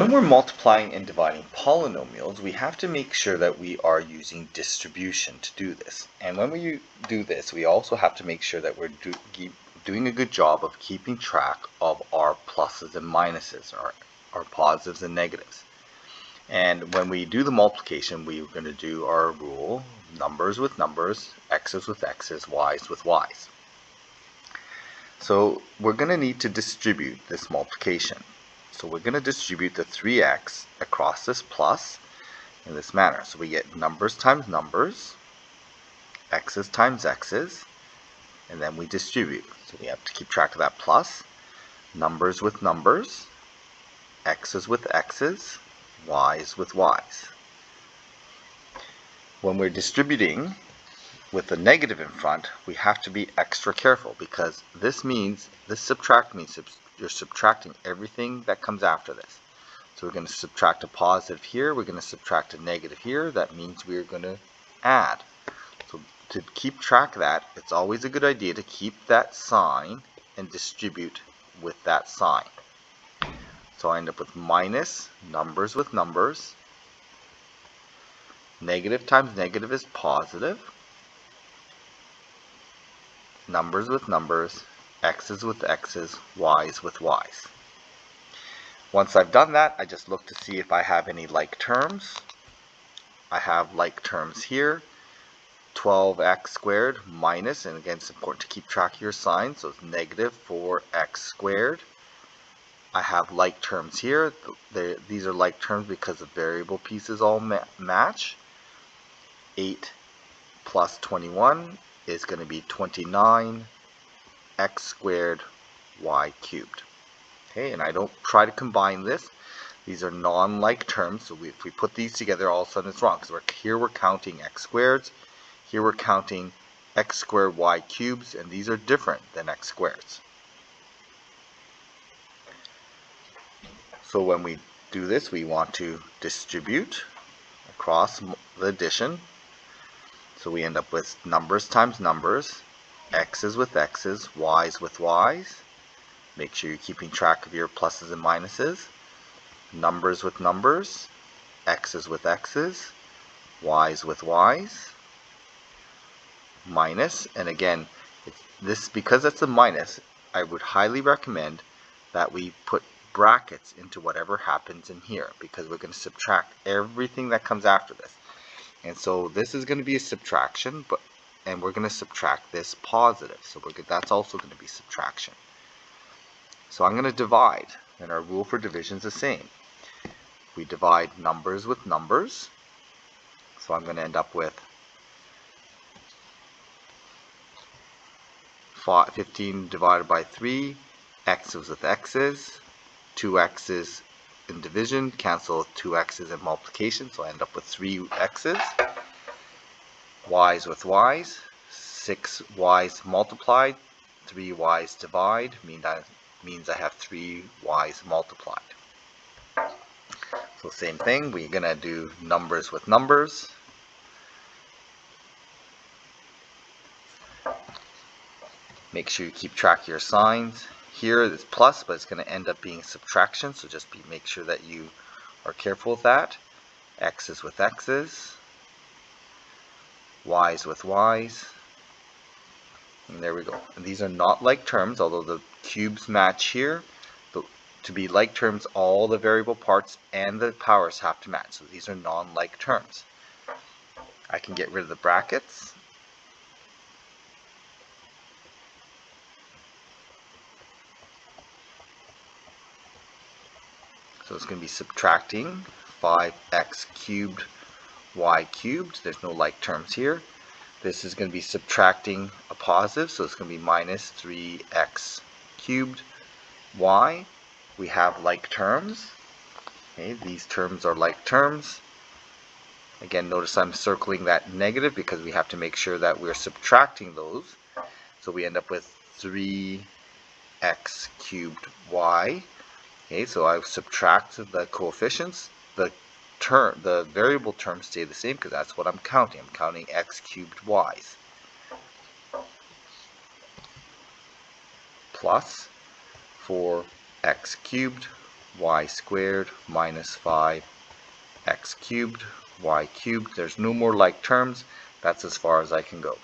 When we're multiplying and dividing polynomials, we have to make sure that we are using distribution to do this. And when we do this, we also have to make sure that we're doing a good job of keeping track of our pluses and minuses, our positives and negatives. And when we do the multiplication, we're going to do our rule, numbers with numbers, x's with x's, y's with y's. So we're going to need to distribute this multiplication. So we're going to distribute the 3x across this plus in this manner. So we get numbers times numbers, x's times x's, and then we distribute. So we have to keep track of that plus, numbers with numbers, x's with x's, y's with y's. When we're distributing with the negative in front, we have to be extra careful because this subtract means you're subtracting everything that comes after this. So we're going to subtract a positive here, we're going to subtract a negative here. That means we're going to add. So to keep track of that, it's always a good idea to keep that sign and distribute with that sign. So I end up with minus, numbers with numbers, negative times negative is positive, numbers with numbers, x's with x's, y's with y's. Once I've done that, I just look to see if I have any like terms. I have like terms here, 12x squared minus, and again it's important to keep track of your signs, so it's negative 4x squared. I have like terms here. These are like terms because the variable pieces all match. 8 plus 21 is going to be 29 x squared y cubed. Okay, and I don't try to combine this. These are non-like terms, so if we put these together, all of a sudden it's wrong because here we're counting x squareds, here we're counting x squared y cubes, and these are different than x squareds. So when we do this, we want to distribute across the addition. So we end up with numbers times numbers, x's with x's, y's with y's. Make sure you're keeping track of your pluses and minuses. Numbers with numbers, x's with x's, y's with y's. Minus, and again, because it's a minus, I would highly recommend that we put brackets into whatever happens in here because we're going to subtract everything that comes after this. And so this is going to be a subtraction, and we're going to subtract this positive. So that's also going to be subtraction. So I'm going to divide, and our rule for division is the same. We divide numbers with numbers. So I'm going to end up with 15 divided by 3, x's with x's, 2 x's in division, cancel 2 x's in multiplication, so I end up with 3 x's. Y's with y's, 6 y's multiplied, 3 y's divide, means I have 3 y's multiplied. So same thing, we're going to do numbers with numbers. Make sure you keep track of your signs. Here it's plus, but it's going to end up being subtraction, so just make sure that you are careful with that. X's with x's, y's with y's, and there we go. And these are not like terms, although the cubes match here. To be like terms, all the variable parts and the powers have to match, so these are non-like terms. I can get rid of the brackets. So it's going to be subtracting 5x cubed y cubed. There's no like terms here. This is going to be subtracting a positive, so it's going to be minus 3x cubed y. We have like terms. Okay, these terms are like terms. Again, notice I'm circling that negative because we have to make sure that we're subtracting those. So we end up with 3x cubed y. Okay, so I've subtracted the coefficients. The variable terms stay the same because that's what I'm counting. I'm counting x cubed y's. Plus 4x cubed y squared minus 5 x cubed, y cubed. There's no more like terms. That's as far as I can go.